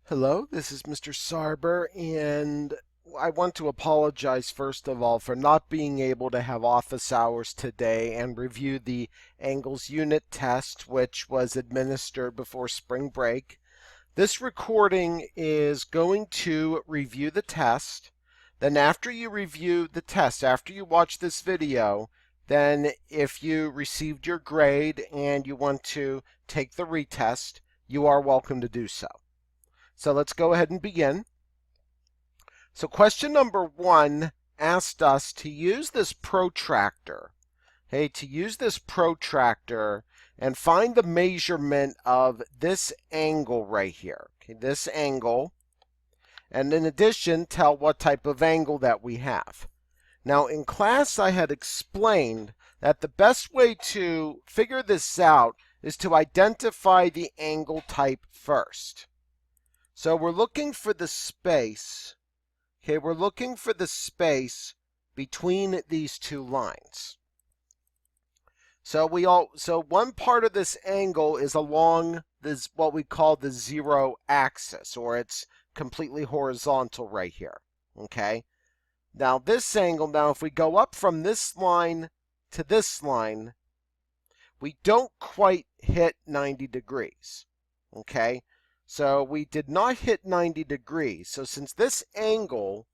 Hello, this is Mr. Sarber, and I want to apologize first of all for not being able to have office hours today and review the angles unit test which was administered before spring break. This recording is going to review the test. Then after you review the test, after you watch this video, then if you received your grade and you want to take the retest, you are welcome to do so. So let's go ahead and begin. So question number 1 asked us to use this protractor, and find the measurement of this angle right here, this angle, and in addition tell what type of angle that we have. Now in class I had explained that the best way to figure this out is to identify the angle type first. So we're looking for the space, we're looking for the space between these two lines. So one part of this angle is along this, what we call the zero axis, or it's completely horizontal right here, okay? Now this angle, if we go up from this line to this line, we don't quite hit 90 degrees, okay? So we did not hit 90 degrees. So since this angle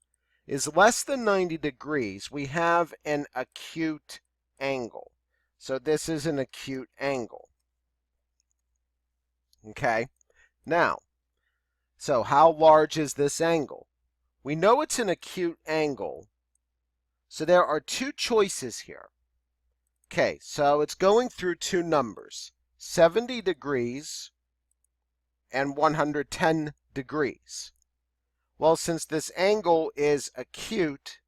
is less than 90 degrees, we have an acute angle. So this is an acute angle. Okay? Now, so how large is this angle? We know it's an acute angle. So there are two choices here. Okay, so it's going through two numbers, 70 degrees and 110 degrees. Well, since this angle is acute,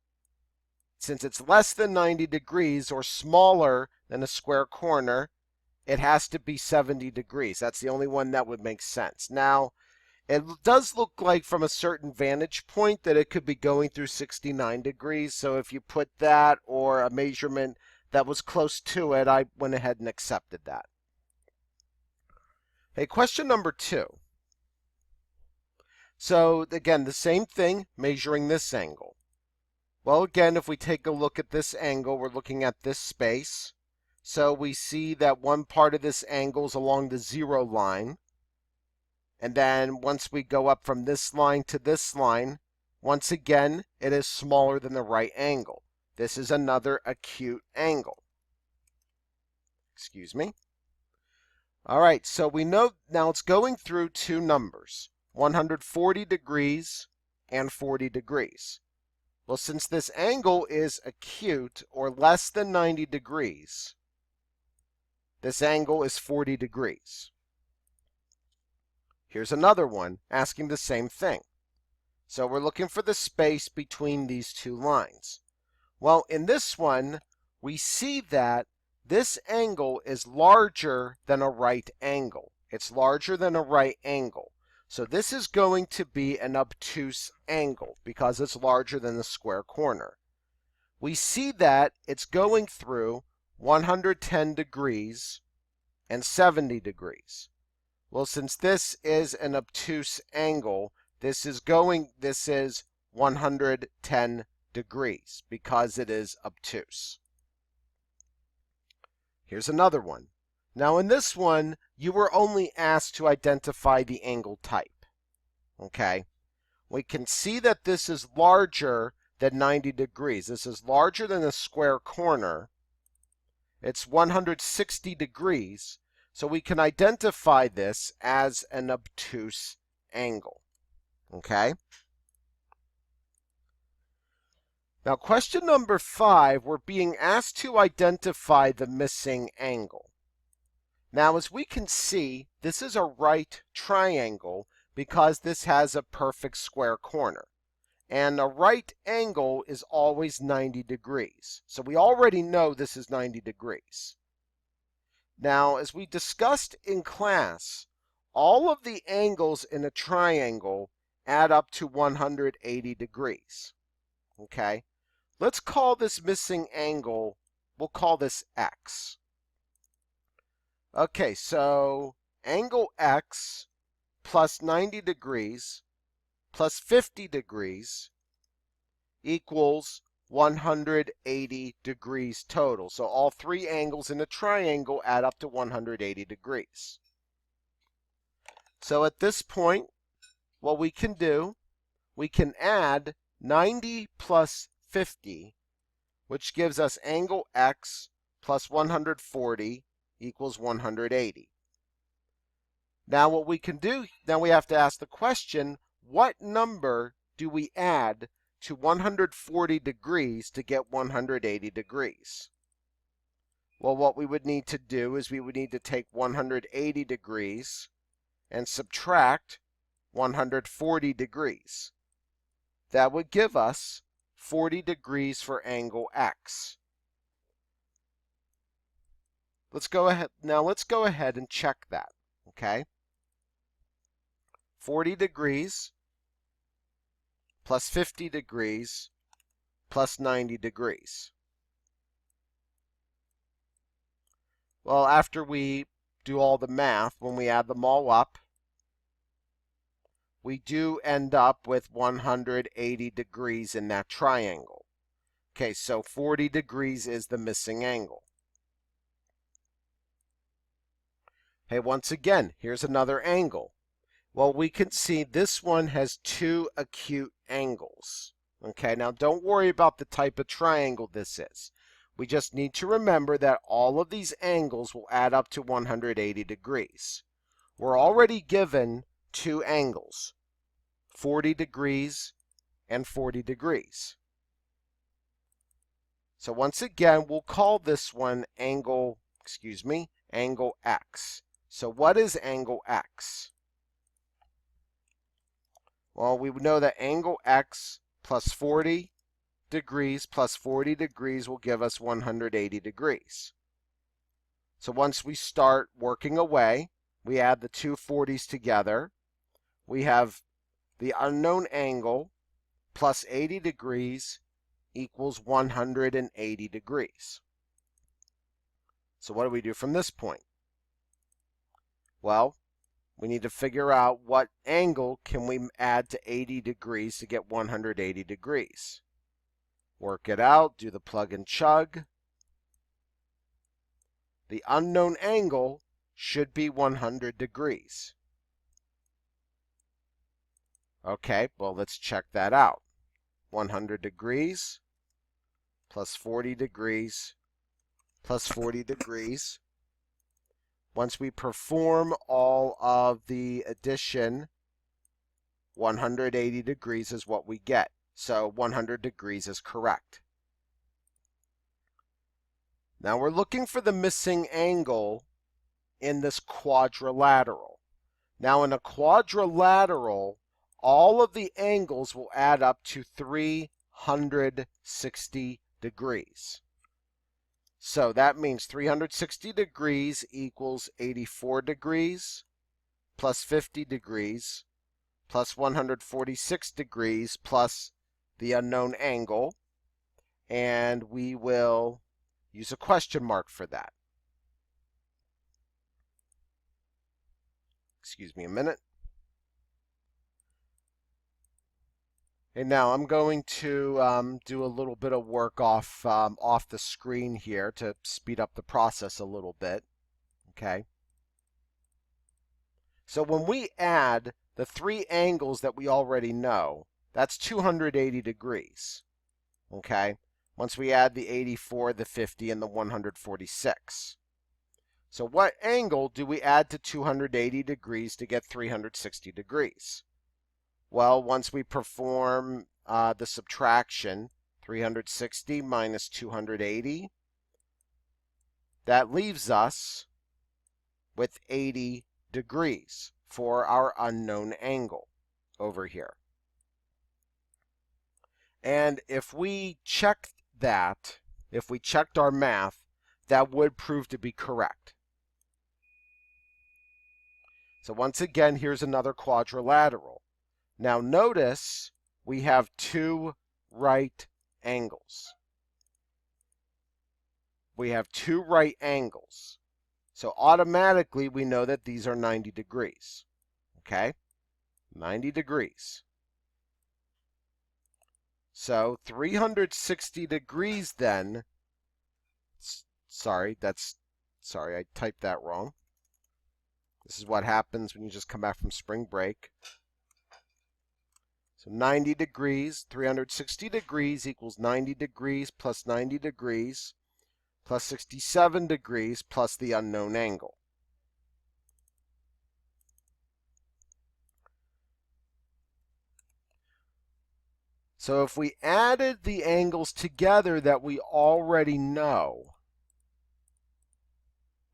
since it's less than 90 degrees or smaller than a square corner, it has to be 70 degrees. That's the only one that would make sense. Now, it does look like from a certain vantage point that it could be going through 69 degrees. So if you put that or a measurement that was close to it, I went ahead and accepted that. Okay, question number 2. So again, the same thing, measuring this angle. Well, again, if we take a look at this angle, we're looking at this space. So we see that one part of this angle is along the zero line. And then once we go up from this line to this line, once again, it is smaller than the right angle. This is another acute angle. Excuse me. All right, so we know now it's going through two numbers, 140 degrees and 40 degrees. Well, since this angle is acute or less than 90 degrees, this angle is 40 degrees. Here's another one asking the same thing. So we're looking for the space between these two lines. Well, in this one, we see that this angle is larger than a right angle. It's larger than a right angle. So this is going to be an obtuse angle because it's larger than the square corner. We see that it's going through 110 degrees and 70 degrees. Well, since this is an obtuse angle, this is 110 degrees because it is obtuse. Here's another one. Now in this one, you were only asked to identify the angle type. Okay? We can see that this is larger than 90 degrees. This is larger than a square corner. It's 160 degrees. So we can identify this as an obtuse angle. Okay? Now question number 5, we're being asked to identify the missing angle. Now as we can see, this is a right triangle because this has a perfect square corner. And a right angle is always 90 degrees. So we already know this is 90 degrees. Now, as we discussed in class, all of the angles in a triangle add up to 180 degrees. Okay? Let's call this missing angle, we'll call this X. Okay, so angle X plus 90 degrees plus 50 degrees equals 180 degrees total. So all three angles in the triangle add up to 180 degrees. So at this point, what we can do, we can add 90 plus 50, which gives us angle X plus 140 equals 180. Now what we can do, now we have to ask the question, what number do we add to 140 degrees to get 180 degrees? Well, what we would need to do is we would need to take 180 degrees and subtract 140 degrees. That would give us 40 degrees for angle X. Let's go ahead and check that, okay? 40 degrees plus 50 degrees plus 90 degrees. Well, after we do all the math, when we add them all up, we do end up with 180 degrees in that triangle. Okay, so 40 degrees is the missing angle. Hey, once again, here's another angle. Well, we can see this one has two acute angles. Okay, now don't worry about the type of triangle this is. We just need to remember that all of these angles will add up to 180 degrees. We're already given two angles, 40 degrees and 40 degrees. So once again, we'll call this one angle X. So what is angle X? Well, we know that angle X plus 40 degrees plus 40 degrees will give us 180 degrees. So once we start working away, we add the two 40s together. We have the unknown angle plus 80 degrees equals 180 degrees. So what do we do from this point? Well, we need to figure out what angle can we add to 80 degrees to get 180 degrees. Work it out, do the plug and chug. The unknown angle should be 100 degrees. Okay, well, let's check that out. 100 degrees plus 40 degrees plus 40 degrees. Once we perform all of the addition, 180 degrees is what we get. So 100 degrees is correct. Now we're looking for the missing angle in this quadrilateral. Now in a quadrilateral, all of the angles will add up to 360 degrees. So that means 360 degrees equals 84 degrees plus 50 degrees plus 146 degrees plus the unknown angle, and we will use a question mark for that. Excuse me a minute. And now I'm going to do a little bit of work off the screen here to speed up the process a little bit. Okay. So when we add the three angles that we already know, that's 280 degrees. Okay. Once we add the 84, the 50, and the 146. So what angle do we add to 280 degrees to get 360 degrees? Well, once we perform the subtraction, 360 minus 280, that leaves us with 80 degrees for our unknown angle over here. And if we checked that, if we checked our math, that would prove to be correct. So once again, here's another quadrilateral. Now notice we have two right angles. We have two right angles. So automatically we know that these are 90 degrees. okay? 90 degrees. So 360 degrees then, sorry, I typed that wrong. This is what happens when you just come back from spring break. So 90 degrees, 360 degrees equals 90 degrees plus 90 degrees plus 67 degrees plus the unknown angle. So if we added the angles together that we already know,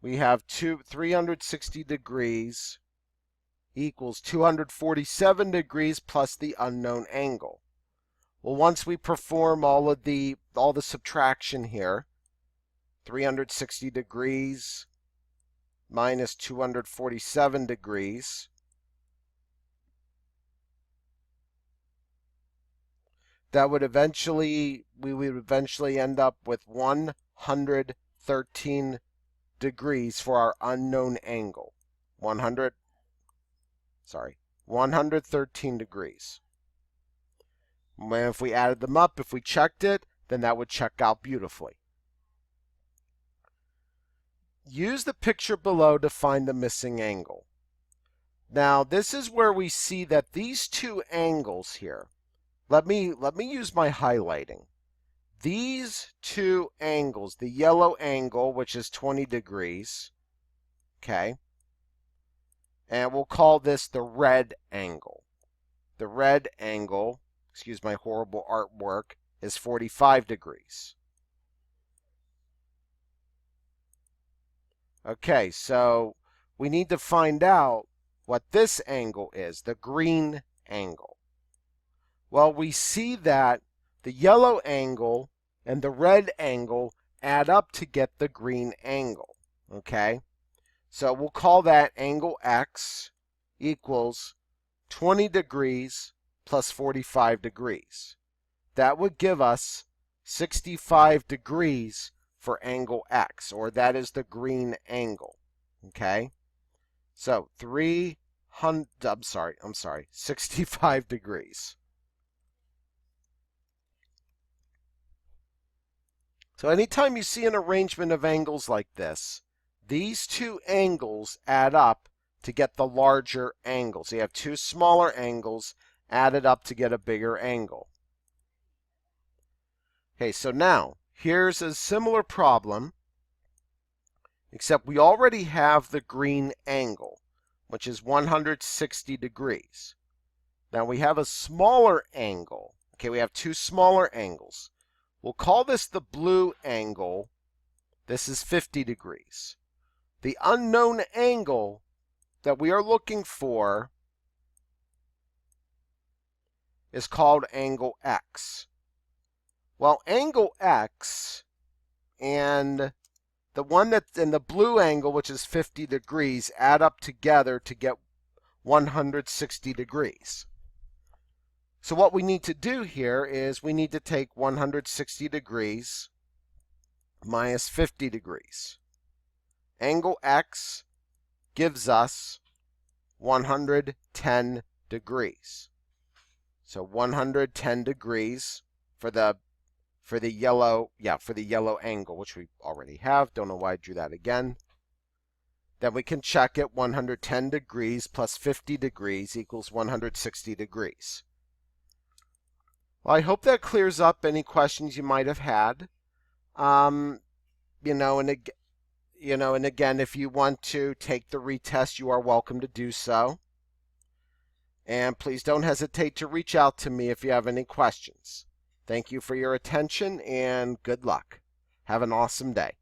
we have 360 degrees equals 247 degrees plus the unknown angle. Well, once we perform all the subtraction here, 360 degrees minus 247 degrees, we would eventually end up with 113 degrees for our unknown angle. 113 degrees. And if we added them up, if we checked it, then that would check out beautifully. Use the picture below to find the missing angle. Now, this is where we see that these two angles here, let me use my highlighting. These two angles, the yellow angle, which is 20 degrees, okay, and we'll call this the red angle. The red angle, excuse my horrible artwork, is 45 degrees. Okay, so we need to find out what this angle is, the green angle. Well, we see that the yellow angle and the red angle add up to get the green angle, okay? So we'll call that angle X equals 20 degrees plus 45 degrees. That would give us 65 degrees for angle X, or that is the green angle, okay? So 65 degrees. So anytime you see an arrangement of angles like this, these two angles add up to get the larger angle. So you have two smaller angles added up to get a bigger angle. Okay, so now here's a similar problem, except we already have the green angle, which is 160 degrees. Now we have a smaller angle. Okay, we have two smaller angles. We'll call this the blue angle. This is 50 degrees. The unknown angle that we are looking for is called angle X. Well, angle X and the one that's in the blue angle, which is 50 degrees, add up together to get 160 degrees. So what we need to do here is we need to take 160 degrees minus 50 degrees. Angle X gives us 110 degrees. So 110 degrees for the yellow angle, which we already have. Don't know why I drew that again. Then we can check it. 110 degrees plus 50 degrees equals 160 degrees. Well, I hope that clears up any questions you might have had. And again, if you want to take the retest, you are welcome to do so. And please don't hesitate to reach out to me if you have any questions. Thank you for your attention and good luck. Have an awesome day.